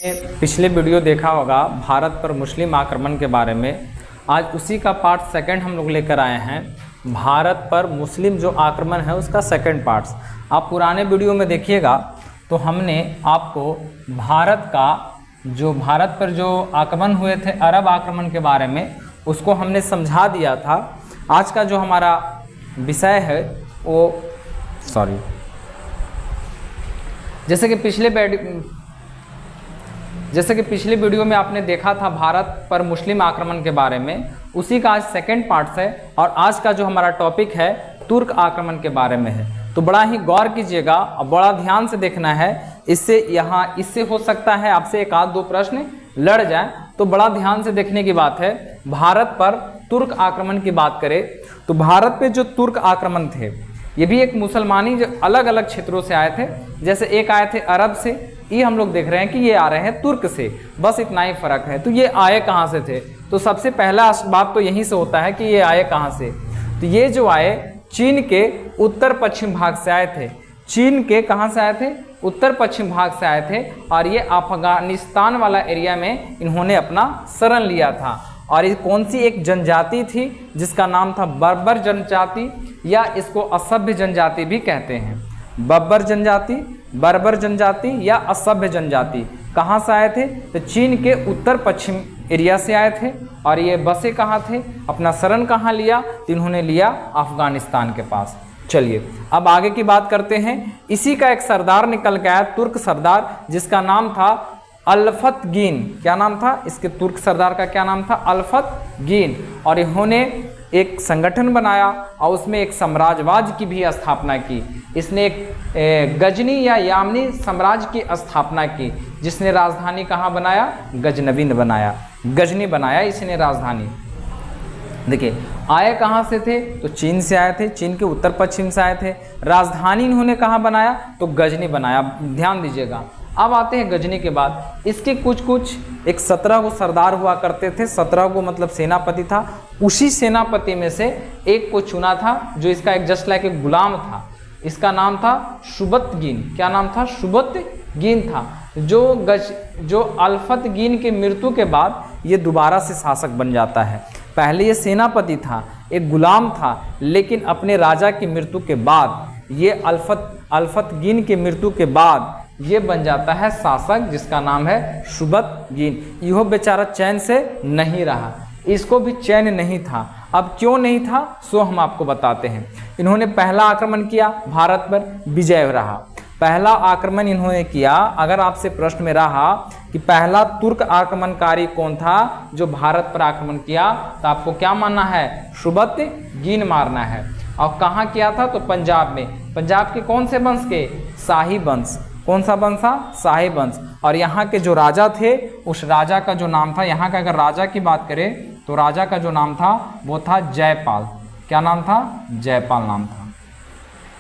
पिछले वीडियो देखा होगा भारत पर मुस्लिम आक्रमण के बारे में। आज उसी का पार्ट सेकंड हम लोग लेकर आए हैं। भारत पर मुस्लिम जो आक्रमण है उसका सेकंड पार्ट्स आप पुराने वीडियो में देखिएगा तो हमने आपको भारत पर जो आक्रमण हुए थे अरब आक्रमण के बारे में उसको हमने समझा दिया था। आज का जो हमारा विषय है वो जैसे कि पिछले वीडियो में आपने देखा था भारत पर मुस्लिम आक्रमण के बारे में, उसी का आज सेकंड पार्ट है और आज का जो हमारा टॉपिक है तुर्क आक्रमण के बारे में है। तो बड़ा ही गौर कीजिएगा और बड़ा ध्यान से देखना है। इससे हो सकता है आपसे एक आध दो प्रश्न लड़ जाए, तो बड़ा ध्यान से देखने की बात है। भारत पर तुर्क आक्रमण की बात करें तो भारत पे जो तुर्क आक्रमण थे ये भी एक मुसलमानी जो अलग अलग क्षेत्रों से आए थे। जैसे एक आए थे अरब से, ये हम लोग देख रहे हैं कि ये आ रहे हैं तुर्क से, बस इतना ही फर्क है। तो ये आए कहाँ से थे? तो सबसे पहला बात तो यहीं से होता है कि ये आए कहाँ से। तो ये जो आए चीन के उत्तर पश्चिम भाग से आए थे। चीन के कहाँ से आए थे? उत्तर पश्चिम भाग से आए थे और ये अफगानिस्तान वाला एरिया में इन्होंने अपना शरण लिया था। और ये कौन सी एक जनजाति थी जिसका नाम था बर्बर जनजाति, या इसको असभ्य जनजाति भी कहते हैं। बर्बर जनजाति या असभ्य जनजाति कहाँ से आए थे? तो चीन के उत्तर पश्चिम एरिया से आए थे। और ये बसे कहाँ थे? अपना शरण कहाँ लिया? तो इन्होंने लिया अफगानिस्तान के पास। चलिए अब आगे की बात करते हैं। इसी का एक सरदार निकल के आया, तुर्क सरदार, जिसका नाम था अल्फतगीन। क्या नाम था इसके? तुर्क सरदार का क्या नाम था? अल्फतगीन। और इन्होंने एक संगठन बनाया और उसमें एक साम्राज्यवाद की भी स्थापना की। इसने एक गजनी या यामनी साम्राज्य की स्थापना की, जिसने राजधानी कहाँ बनाया? गजनी बनाया इसने राजधानी। देखिए आए कहाँ से थे? तो चीन से आए थे, चीन के उत्तर पश्चिम से आए थे। राजधानी इन्होंने कहाँ बनाया? तो गजनी बनाया। ध्यान दीजिएगा। अब आते हैं गजनी के बाद। इसके कुछ एक 17 को सरदार हुआ करते थे। 17 को मतलब सेनापति था। उसी सेनापति में से एक को चुना था जो इसका एक जस्ट लाइक एक गुलाम था। इसका नाम था शुबतगीन। क्या नाम था? शुबतगीन था। जो अल्फतगीन की मृत्यु के बाद ये दोबारा से शासक बन जाता है। पहले ये सेनापति था, एक गुलाम था, लेकिन अपने राजा की मृत्यु के बाद ये अल्फतगीन की मृत्यु के बाद ये बन जाता है शासक, जिसका नाम है शुबतगीन। यह बेचारा चैन से नहीं रहा, इसको भी चैन नहीं था। अब क्यों नहीं था सो हम आपको बताते हैं। इन्होंने पहला आक्रमण किया, भारत पर विजय रहा। पहला आक्रमण इन्होंने किया। अगर आपसे प्रश्न में रहा कि पहला तुर्क आक्रमणकारी कौन था जो भारत पर आक्रमण किया, तो आपको क्या मानना है? शुबतगीन मारना है। और कहाँ किया था? तो पंजाब में। पंजाब के कौन से वंश के? शाही वंश। कौन सा वंश था? शाही वंश। और यहाँ के जो राजा थे, उस राजा का जो नाम था, यहाँ का अगर राजा की बात करें तो राजा का जो नाम था वो था जयपाल। क्या नाम था? जयपाल नाम था।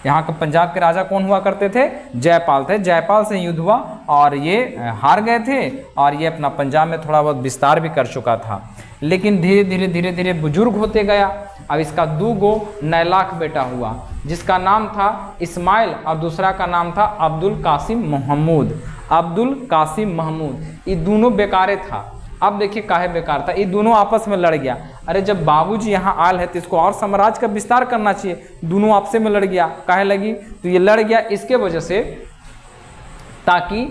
यहाँ के पंजाब के राजा कौन हुआ करते थे? जयपाल थे। जयपाल से युद्ध हुआ और ये हार गए थे और ये अपना पंजाब में थोड़ा बहुत विस्तार भी कर चुका था। लेकिन धीरे धीरे बुजुर्ग होते गया। अब इसका 2 नैलाख बेटा हुआ, जिसका नाम था इस्माइल और दूसरा का नाम था अब्दुल कासिम महमूद। ये दोनों बेकारे था। अब देखिए काहे बेकार था? ये दोनों आपस में लड़ गया। अरे जब बाबूजी यहाँ आल है तो इसको और साम्राज्य का विस्तार करना चाहिए। दोनों आपस में लड़ गया। काहे लगी? तो ये लड़ गया इसके वजह से ताकि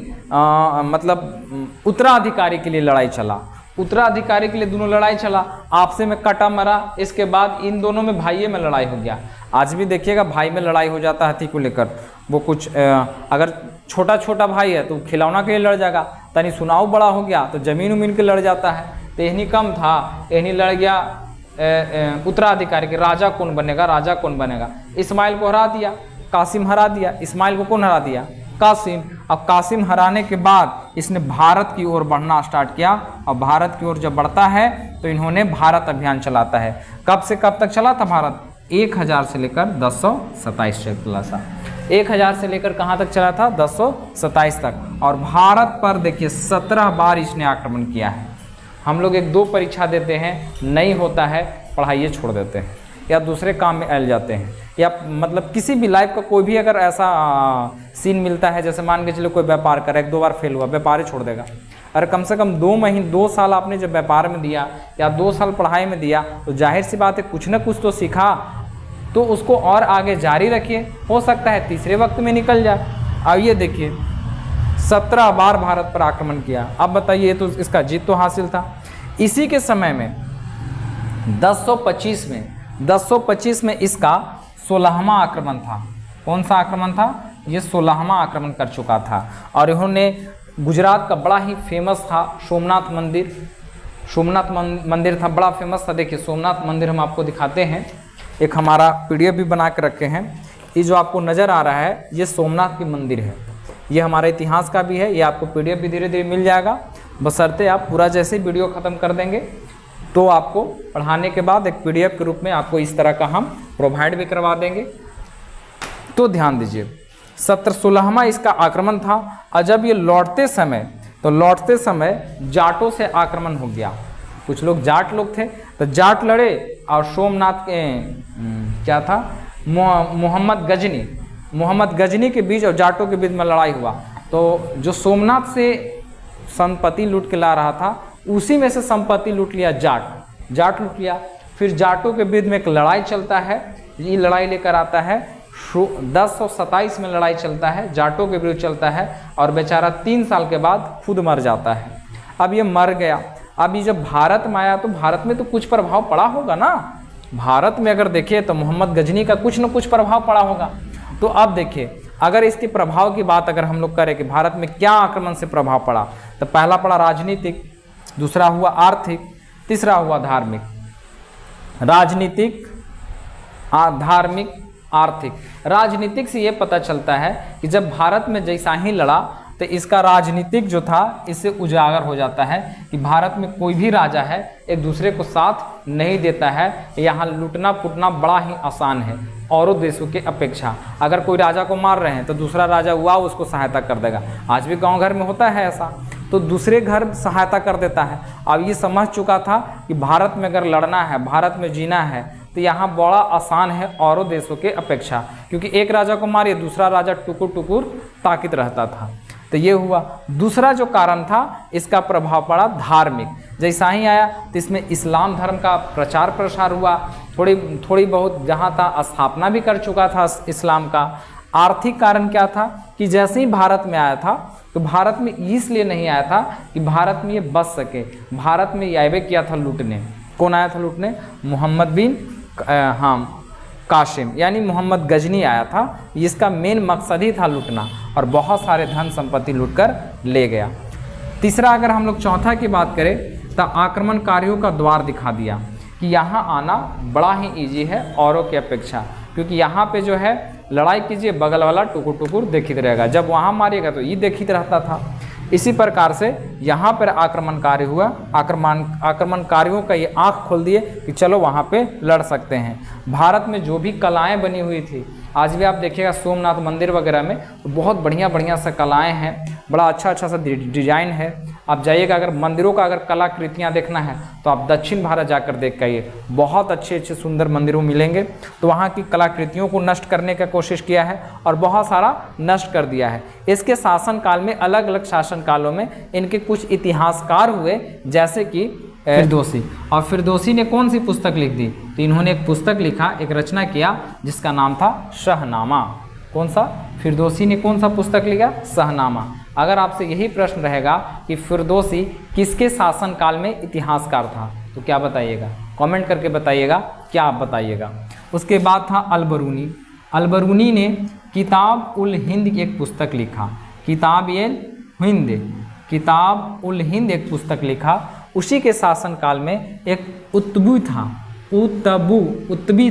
मतलब उत्तराधिकारी के लिए लड़ाई चला। उत्तराधिकारी के लिए दोनों लड़ाई चला, आपसे में कटा मरा। इसके बाद इन दोनों में भाइयों में लड़ाई हो गया। आज भी देखिएगा भाई में लड़ाई हो जाता है हाथी को लेकर। वो कुछ अगर छोटा भाई है तो खिलौना के लिए लड़ जाएगा, तनी सुनाऊ बड़ा हो गया तो जमीन उमीन के लड़ जाता है। तो यही कम था, यही लड़ गया उत्तराधिकारी के। राजा कौन बनेगा? इस्माइल को हरा दिया, कासिम हरा दिया। इस्माइल को कौन हरा दिया? कासिम। अब कासिम हराने के बाद इसने भारत की ओर बढ़ना स्टार्ट किया। और भारत की ओर जब बढ़ता है तो इन्होंने भारत अभियान चलाता है। कब से कब तक चला था भारत? 1000 से लेकर 1027 तक चला था। 1000 से लेकर कहाँ तक चला था? 1027 तक। और भारत पर देखिए 17 बार इसने आक्रमण किया है। हम लोग 1-2 परीक्षा देते हैं, नहीं होता है, पढ़ाई छोड़ देते हैं या दूसरे काम में अल जाते हैं, या मतलब किसी भी लाइफ का कोई भी अगर ऐसा सीन मिलता है, जैसे मान के चलो कोई व्यापार करे, 1-2 बार फेल हुआ, व्यापार ही छोड़ देगा। और कम से कम 2 साल आपने जब व्यापार में दिया या 2 साल पढ़ाई में दिया तो जाहिर सी बात है कुछ ना कुछ तो सीखा, तो उसको और आगे जारी रखिए, हो सकता है तीसरे वक्त में निकल जाए। अब ये देखिए 17 बार भारत पर आक्रमण किया। अब बताइए, तो इसका जीत तो हासिल था। इसी के समय में 1025 में इसका 16वां आक्रमण था। कौन सा आक्रमण था? ये 16वां आक्रमण कर चुका था। और इन्होंने गुजरात का बड़ा ही फेमस था सोमनाथ मंदिर था, बड़ा फेमस था। देखिए सोमनाथ मंदिर हम आपको दिखाते हैं, एक हमारा पीडीएफ भी बना के रखे हैं। ये जो आपको नज़र आ रहा है ये सोमनाथ की मंदिर है, ये हमारे इतिहास का भी है। ये आपको पीडीएफ भी धीरे धीरे मिल जाएगा, बशर्ते आप पूरा जैसे वीडियो ख़त्म कर देंगे तो आपको पढ़ाने के बाद एक पीडीएफ के रूप में आपको इस तरह का हम प्रोवाइड भी करवा देंगे। तो ध्यान दीजिए 16वां इसका आक्रमण था। और जब ये लौटते समय जाटों से आक्रमण हो गया। कुछ लोग जाट लोग थे तो जाट लड़े और सोमनाथ के क्या था मोहम्मद गजनी के बीच और जाटों के बीच में लड़ाई हुआ। तो जो सोमनाथ से संपत्ति लूट के ला रहा था उसी में से संपत्ति लूट लिया जाट लूट लिया। फिर जाटों के बीच में एक लड़ाई चलता है, ये लड़ाई लेकर आता है 1027 में लड़ाई चलता है, जाटों के विरुद्ध चलता है और बेचारा 3 साल के बाद खुद मर जाता है। अब ये मर गया। अब ये जब भारत में आया तो भारत में तो कुछ प्रभाव पड़ा होगा ना, भारत में अगर देखिए तो मोहम्मद गजनी का कुछ न कुछ प्रभाव पड़ा होगा। तो अब देखिए अगर इसके प्रभाव की बात अगर हम लोग करें कि भारत में क्या आक्रमण से प्रभाव पड़ा, तो पहला पड़ा राजनीतिक, दूसरा हुआ आर्थिक, तीसरा हुआ धार्मिक। राजनीतिक, धार्मिक, आर्थिक। राजनीतिक से ये पता चलता है कि जब भारत में जैसा ही लड़ा तो इसका राजनीतिक जो था इससे उजागर हो जाता है कि भारत में कोई भी राजा है एक दूसरे को साथ नहीं देता है। यहाँ लूटना पुटना बड़ा ही आसान है औरों देशों के अपेक्षा। अगर कोई राजा को मार रहे हैं तो दूसरा राजा हुआ उसको सहायता कर देगा। आज भी गांव घर में होता है ऐसा, तो दूसरे घर सहायता कर देता है। अब ये समझ चुका था कि भारत में अगर लड़ना है, भारत में जीना है तो यहाँ बड़ा आसान है औरों देशों के अपेक्षा, क्योंकि एक राजा को मारिए दूसरा राजा टुकुर टुकुर ताकित रहता था। तो ये हुआ। दूसरा जो कारण था इसका प्रभाव पड़ा धार्मिक। जैसा ही आया तो इसमें इस्लाम धर्म का प्रचार प्रसार हुआ, थोड़ी बहुत जहाँ था स्थापना भी कर चुका था इस्लाम का। आर्थिक कारण क्या था कि जैसे ही भारत में आया था तो भारत में इसलिए नहीं आया था कि भारत में ये बच सके, भारत में ये किया था लूटने। कौन आया था लूटने? मोहम्मद बिन कासिम यानी मोहम्मद गजनी आया था। इसका मेन मकसद ही था लूटना और बहुत सारे धन संपत्ति लूटकर ले गया। तीसरा अगर हम लोग चौथा की बात करें तो आक्रमणकारियों का द्वार दिखा दिया कि यहाँ आना बड़ा ही इजी है औरों की अपेक्षा, क्योंकि यहाँ पे जो है लड़ाई कीजिए बगल वाला टुकुर टुकुर देखित रहेगा, जब वहाँ मारिएगा तो ये देखित रहता था। इसी प्रकार से यहाँ पर आक्रमणकारी हुआ, आक्रमणकारियों का ये आँख खोल दिए कि चलो वहाँ पे लड़ सकते हैं। भारत में जो भी कलाएं बनी हुई थी, आज भी आप देखिएगा सोमनाथ मंदिर वगैरह में तो बहुत बढ़िया सा कलाएं हैं, बड़ा अच्छा सा डिजाइन है। आप जाइएगा, अगर मंदिरों का अगर कलाकृतियाँ देखना है तो आप दक्षिण भारत जाकर देख के आइए, बहुत अच्छे सुंदर मंदिरों मिलेंगे। तो वहाँ की कलाकृतियों को नष्ट करने का कोशिश किया है और बहुत सारा नष्ट कर दिया है। इसके शासनकाल में अलग अलग शासन कालों में इनके कुछ इतिहासकार हुए, जैसे कि फिरदौसी। और फिरदौसी ने कौन सी पुस्तक लिख दी? तो इन्होंने एक पुस्तक लिखा, एक रचना किया जिसका नाम था शाहनामा। कौन सा? फिरदौसी ने कौन सा पुस्तक लिखा? शाहनामा। अगर आपसे यही प्रश्न रहेगा कि फिरदौसी किसके शासनकाल में इतिहासकार था तो क्या बताइएगा? कमेंट करके बताइएगा क्या आप बताइएगा। उसके बाद था अलबरूनी। अलबरूनी ने किताब उल हिंद की एक पुस्तक लिखा, किताब उल हिंद एक पुस्तक लिखा। उसी के शासनकाल में एक उत्तबी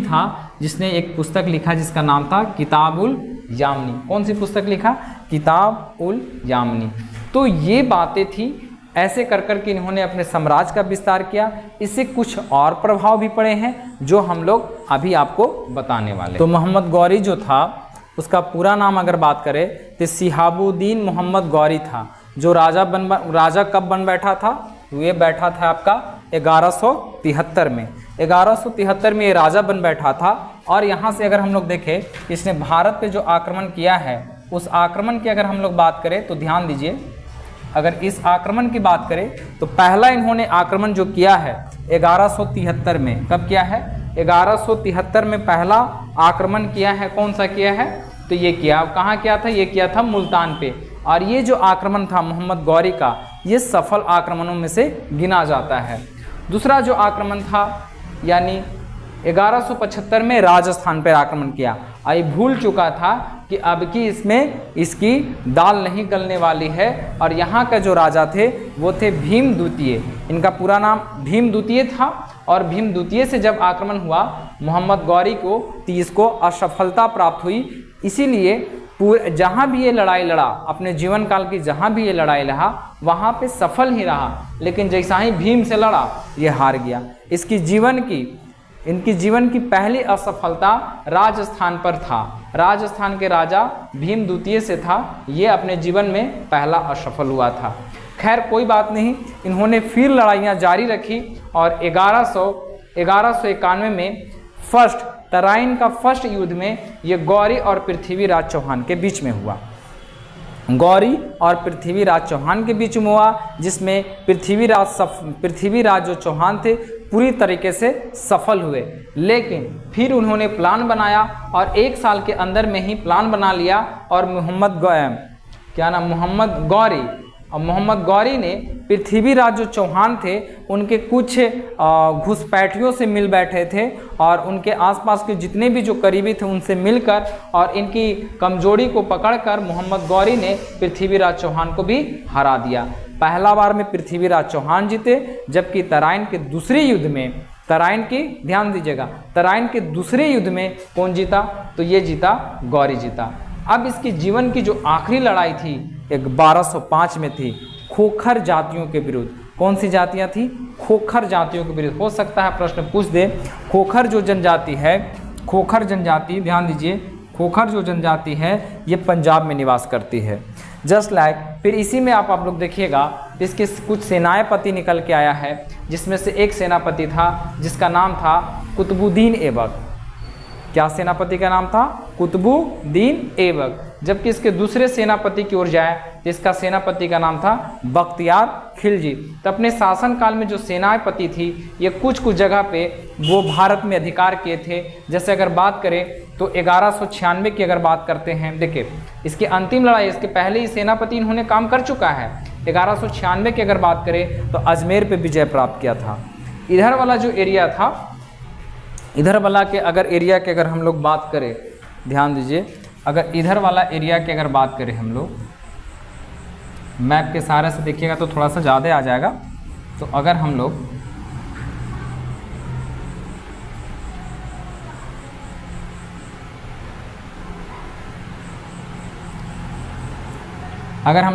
था जिसने एक पुस्तक लिखा जिसका नाम था किताब उल यामनी। कौन सी पुस्तक लिखा? किताब उल यामनी। तो ये बातें थी, ऐसे कर कर के इन्होंने अपने साम्राज्य का विस्तार किया। इससे कुछ और प्रभाव भी पड़े हैं जो हम लोग अभी आपको बताने वाले। तो मोहम्मद गौरी जो था उसका पूरा नाम अगर बात करें तो शिहाबुद्दीन मोहम्मद गौरी था। जो राजा कब बन बैठा था? ये बैठा था आपका 1173 में। 1173 में ये राजा बन बैठा था। और यहाँ से अगर हम लोग देखें इसने भारत पे जो आक्रमण किया है उस आक्रमण की अगर हम लोग बात करें तो ध्यान दीजिए अगर इस आक्रमण की बात करें तो पहला इन्होंने आक्रमण जो किया है 1173 में, कब किया है? 1173 में पहला आक्रमण किया है। कौन सा किया है? तो ये किया, कहाँ किया था? ये किया था मुल्तान पे। और ये जो आक्रमण था मोहम्मद गौरी का, ये सफल आक्रमणों में से गिना जाता है। दूसरा जो आक्रमण था यानी 1175 में राजस्थान पर आक्रमण किया। आई भूल चुका था कि अब की इसमें इसकी दाल नहीं गलने वाली है। और यहाँ का जो राजा थे वो थे भीम द्वितीय। इनका पूरा नाम भीम द्वितीय था। और भीम द्वितीय से जब आक्रमण हुआ मोहम्मद गौरी को, तो इसको असफलता प्राप्त हुई। इसीलिए पूरे जहाँ भी ये लड़ाई लड़ा, अपने जीवन काल की जहाँ भी ये लड़ाई लड़ा, वहाँ पे सफल ही रहा। लेकिन जैसा ही भीम से लड़ा, ये हार गया। इनकी जीवन की पहली असफलता राजस्थान पर था। राजस्थान के राजा भीम द्वितीय से था। ये अपने जीवन में पहला असफल हुआ था। खैर कोई बात नहीं, इन्होंने फिर लड़ाइयाँ जारी रखी और 1191 में तराइन का फर्स्ट युद्ध में ये गौरी और पृथ्वीराज चौहान के बीच में हुआ। गौरी और पृथ्वीराज चौहान के बीच में हुआ, जिसमें पृथ्वीराज जो चौहान थे पूरी तरीके से सफल हुए। लेकिन फिर उन्होंने प्लान बनाया और 1 साल के अंदर में ही प्लान बना लिया और मोहम्मद गौरी ने पृथ्वीराज जो चौहान थे उनके कुछ घुसपैठियों से मिल बैठे थे और उनके आसपास के जितने भी जो करीबी थे उनसे मिलकर और इनकी कमजोरी को पकड़कर मोहम्मद गौरी ने पृथ्वीराज चौहान को भी हरा दिया। पहला बार में पृथ्वीराज चौहान जीते, जबकि तराइन के दूसरे युद्ध में, तराइन के दूसरे युद्ध में कौन जीता? तो ये जीता, गौरी जीता। अब इसकी जीवन की जो आखिरी लड़ाई थी 1205 में थी खोखर जातियों के विरुद्ध। कौन सी जातियां थी? खोखर जातियों के विरुद्ध। हो सकता है प्रश्न पूछ दे। खोखर जो जनजाति है, खोखर जनजाति, ध्यान दीजिए, खोखर जो जनजाति है ये पंजाब में निवास करती है। जस्ट लाइक फिर इसी में आप लोग देखिएगा इसके कुछ सेनापति निकल के आया है, जिसमें से एक सेनापति था जिसका नाम था कुतुबुद्दीन ऐबक। क्या सेनापति का नाम था? कुतुबुद्दीन ऐबक। जबकि इसके दूसरे सेनापति की ओर जाए तो इसका सेनापति का नाम था बख्तियार खिलजी। तो अपने शासनकाल में जो सेनापति थी ये कुछ जगह पे वो भारत में अधिकार किए थे। जैसे अगर बात करें तो 1196 की अगर बात करते हैं, देखिए इसकी अंतिम लड़ाई, इसके पहले ही सेनापति इन्होंने काम कर चुका है। 1196 की अगर बात करें तो अजमेर पे विजय प्राप्त किया था। इधर वाला जो एरिया था, इधर वाला के अगर एरिया की अगर हम लोग बात करें, ध्यान दीजिए, अगर इधर वाला एरिया की अगर बात करें हम लोग मैप के सहारे से देखिएगा तो थोड़ा सा ज़्यादा आ जाएगा। तो अगर हम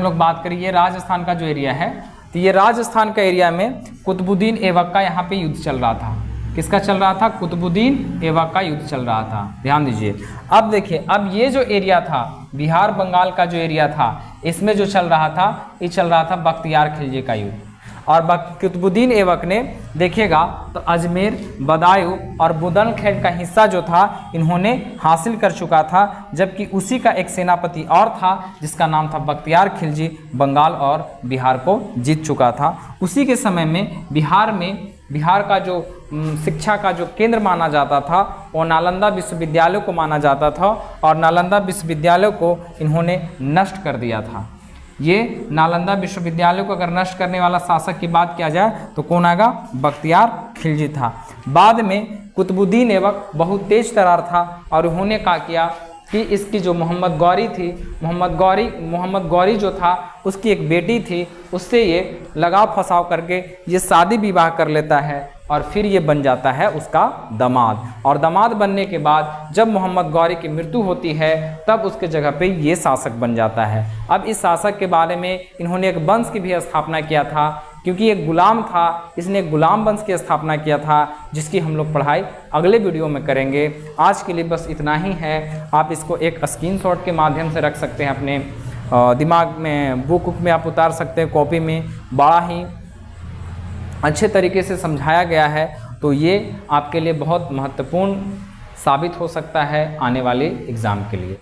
लोग बात करें ये राजस्थान का जो एरिया है, तो ये राजस्थान का एरिया में कुतुबुद्दीन ऐबक का यहाँ पे युद्ध चल रहा था। किसका चल रहा था? कुतुबुद्दीन ऐबक का युद्ध चल रहा था। ध्यान दीजिए। अब देखिए, अब ये जो एरिया था बिहार बंगाल का जो एरिया था, इसमें जो चल रहा था, ये चल रहा था बख्तियार खिलजी का युद्ध। और कुतुबुद्दीन ऐबक ने देखिएगा तो अजमेर, बदायूं और बुदनखेड़ का हिस्सा जो था इन्होंने हासिल कर चुका था। जबकि उसी का एक सेनापति और था जिसका नाम था बख्तियार खिलजी, बंगाल और बिहार को जीत चुका था। उसी के समय में बिहार का जो शिक्षा का जो केंद्र माना जाता था वो नालंदा विश्वविद्यालय को माना जाता था और नालंदा विश्वविद्यालय को इन्होंने नष्ट कर दिया था। ये नालंदा विश्वविद्यालय को अगर नष्ट करने वाला शासक की बात किया जाए तो कौन आएगा? बख्तियार खिलजी था। बाद में कुतुबुद्दीन ऐबक बहुत तेज तर्रार था और उन्होंने क्या किया कि इसकी जो मोहम्मद गौरी थी, मोहम्मद गौरी जो था उसकी एक बेटी थी, उससे ये लगाव फसाव करके ये शादी विवाह कर लेता है और फिर ये बन जाता है उसका दामाद। और दामाद बनने के बाद जब मोहम्मद गौरी की मृत्यु होती है तब उसके जगह पे ये शासक बन जाता है। अब इस शासक के बारे में इन्होंने एक वंश की भी स्थापना किया था, क्योंकि एक गुलाम था, इसने एक गुलाम वंश की स्थापना किया था, जिसकी हम लोग पढ़ाई अगले वीडियो में करेंगे। आज के लिए बस इतना ही है। आप इसको एक स्क्रीनशॉट के माध्यम से रख सकते हैं, अपने दिमाग में, बुक में आप उतार सकते हैं, कॉपी में। बड़ा ही अच्छे तरीके से समझाया गया है, तो ये आपके लिए बहुत महत्वपूर्ण साबित हो सकता है आने वाले एग्ज़ाम के लिए।